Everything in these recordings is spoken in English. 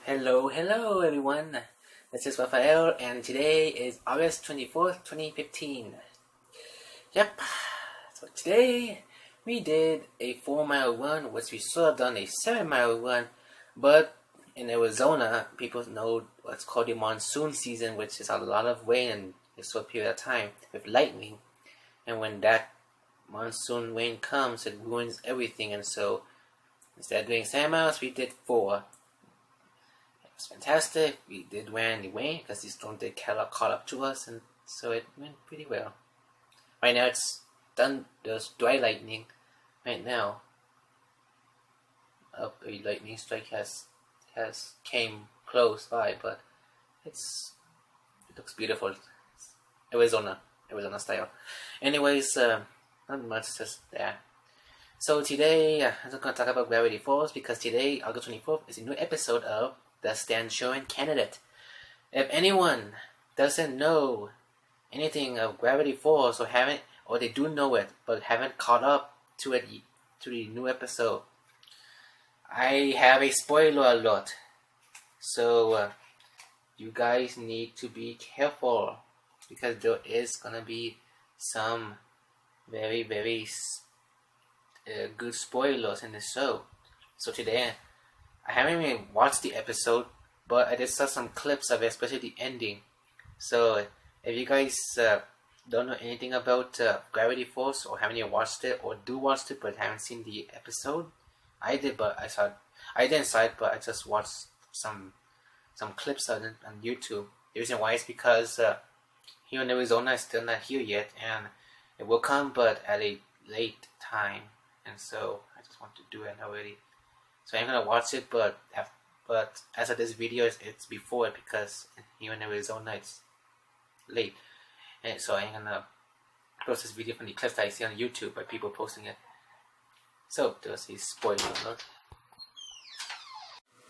Hello everyone. This is Rafael and today is August 24th, 2015. Yep, so today we did a 4-mile run, which we should have done a 7-mile run, but in Arizona, people know what's called the monsoon season, which is a lot of rain in a short period of time with lightning. And when that monsoon rain comes, it ruins everything, and so instead of doing 7 miles, we did 4. It's fantastic. We did run anyway because the storm did caught up to us, and so it went pretty well. Right now it's done. There's dry lightning right now. A lightning strike has came close by, but it looks beautiful. It's Arizona style. Anyways, not much, just that. So today I'm just going to talk about gravity falls because today, August 24th, is a new episode of the Stanchurian Candidate. If anyone doesn't know anything of gravity falls or they do know it but haven't caught up to the new episode, I have a spoiler alert. So you guys need to be careful because there is gonna be some very good spoilers in the show. So today I haven't even watched the episode, but I just saw some clips of it, especially the ending. So if you guys don't know anything about Gravity Falls or haven't even watched it or do watch it but haven't seen the episode, I did, but I didn't saw it, but I just watched some clips of it on YouTube. The reason why is because here in Arizona is still not here yet, and it will come, but at a late time, and so I just want to do it already. So I'm gonna watch it, but as of this video, it's before it because here in Arizona it's late, and so I'm gonna post this video from the clips that I see on YouTube by people posting it. So there's a spoiler alert.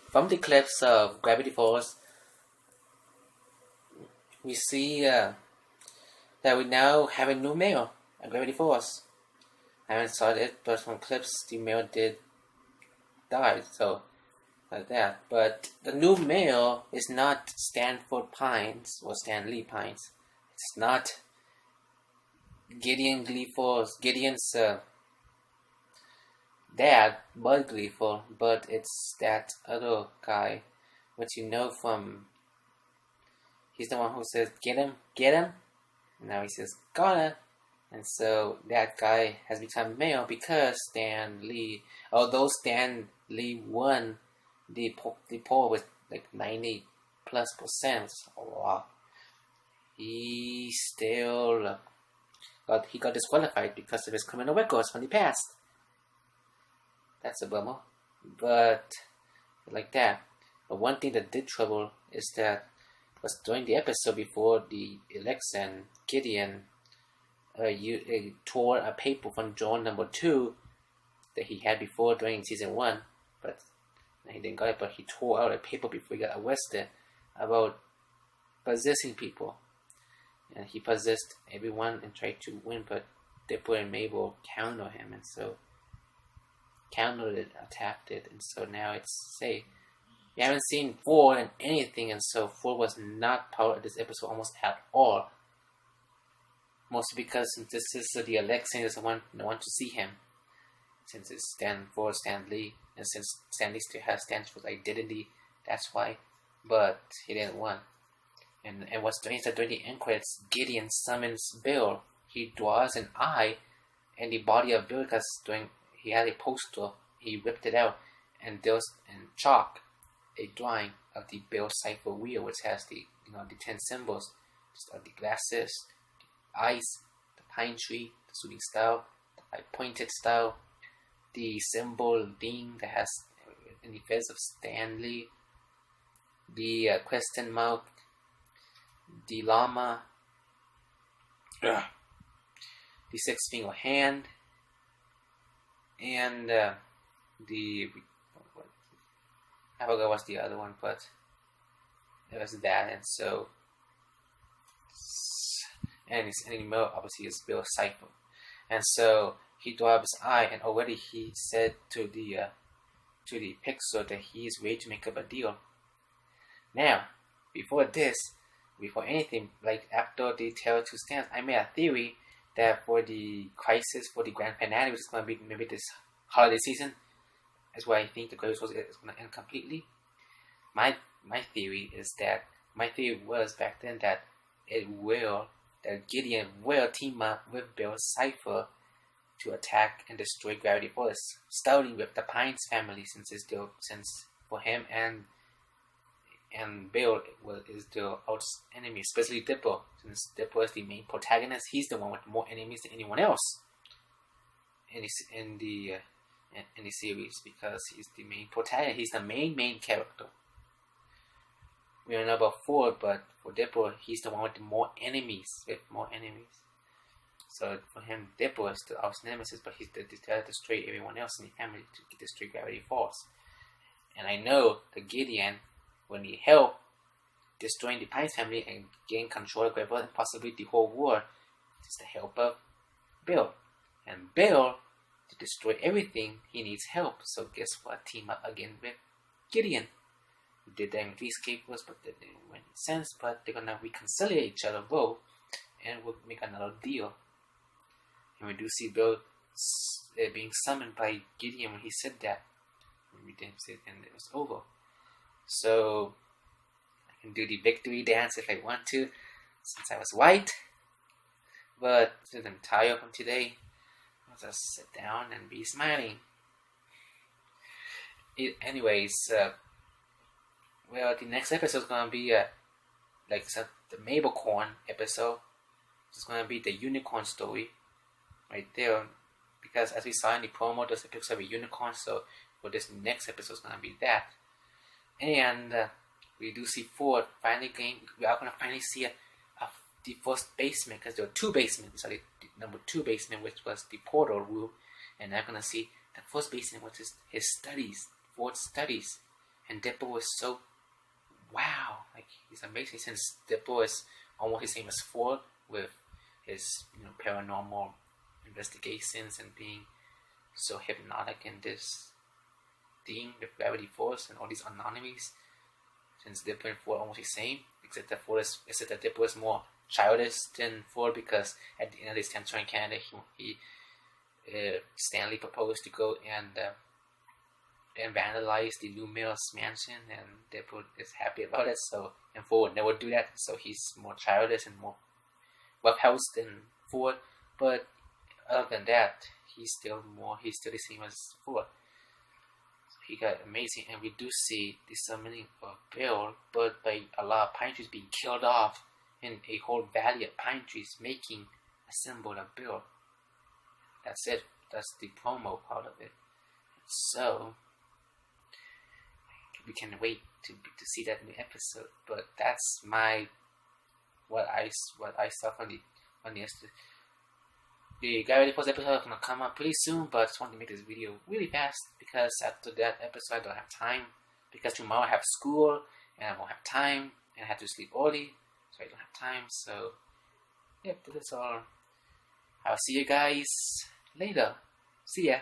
From the clips of Gravity Falls, we see that we now have a new mayor at Gravity Falls. I haven't saw it, but from clips the mayor did died, so like that. But the new mayor is not Stanford Pines or Stanley Pines. It's not Gideon's dad, Bud Gleeful, but it's that other guy, which you know from. He's the one who says, "Get him." And now he says, "Got him." And so that guy has become mayor because although Stan Lee won the poll with like 90+%, he still got disqualified because of his criminal records from the past. That's a bummer, but like that. But one thing that did trouble is that was during the episode before the election, Gideon tore a paper from drawer number 2 that he had before during season 1, but he didn't got it. But he tore out a paper before he got arrested about possessing people, and he possessed everyone and tried to win, but Dipper and Mabel countered him, and so attacked it, and so now it's safe. We haven't seen 4 in anything, and so 4 was not part of this episode almost at all. Mostly because since this is the election, he doesn't want no one to see him. Since it's Stan Lee, and since Stan Lee still has Stanford's identity, that's why. But he didn't win. And what's doing is that during the end credits, Gideon summons Bill. He draws an eye in the body of Bill because he had a poster. He ripped it out, and there's in chalk a drawing of the Bill cipher wheel, which has the 10 symbols, just the glasses, eyes, the pine tree, the shooting star, the pointed star, the symbol ding that has in the face of Stanley, the question mark, the llama, the 6-finger hand, and I forgot what's the other one, but it was that, and so. And his enemy obviously is Bill Cipher. And so he drew up his eye, and already he said to the Pixar that he is ready to make up a deal. Now, before anything, like after they tell two stands, I made a theory that for the crisis for the grand finale, which is going to be maybe this holiday season, is where I think the Great Wars is going to end completely. My theory was back then that Gideon will team up with Bill Cipher to attack and destroy Gravity Falls, starting with the Pines family, since for him and Bill is the enemy, especially Dipper, since Dipper is the main protagonist. He's the one with more enemies than anyone else in the series, because he's the main protagonist. He's the main character. We don't know about Ford, but for Dipper, he's the one with more enemies. So for him, Dipper is the arch nemesis, but he's to destroy everyone else in the family to destroy Gravity Falls. And I know that Gideon will need help destroying the Pines family and gain control of Gravity Falls and possibly the whole world. It's the help of Bill. And Bill, to destroy everything, he needs help. So guess what? Team up again with Gideon. We did that in Three Scapegoats, but that didn't make sense. But they're gonna reconcile each other both, and we'll make another deal. And we do see Bill being summoned by Gideon when he said that. We didn't say it, and it was over. So I can do the victory dance if I want to, since I was white. But since I'm tired from today, I'll just sit down and be smiling. Anyways, the next episode is gonna be the Mabelcorn episode. It's gonna be the unicorn story, right there. Because as we saw in the promo, there's a picture of a unicorn. So for this next episode, is gonna be that. And we do see Ford finally going. We are gonna finally see the first basement, because there were two basements. So the number 2 basement, which was the portal room, and now gonna see the first basement, which is his studies, Ford's studies. And Dipper was so wow, like he's amazing, since Dipper is almost the same as Ford with his paranormal investigations and being so hypnotic in this thing with Gravity Force and all these anomalies. Since Dipper and Ford are almost the same, except that Dipper is more childish than Ford, because at the end of this Stanchurian Candidate, Stanley proposed to go and vandalize the New Mills mansion, and Dipper is happy about it. So, and Ford would never do that, so he's more childish and more rough-housed than Ford. But other than that, he's still the same as Ford. So he got amazing, and we do see the summoning of Bill, but by a lot of pine trees being killed off, and a whole valley of pine trees making a symbol of Bill. That's it. That's the promo part of it. So we can wait to see that new episode. But that's what I saw from yesterday. The Gravity Falls episode is gonna come out pretty soon, but I just want to make this video really fast, because after that episode I don't have time, because tomorrow I have school and I won't have time, and I have to sleep early, so I don't have time. So yep, that's all. I'll see you guys later. See ya.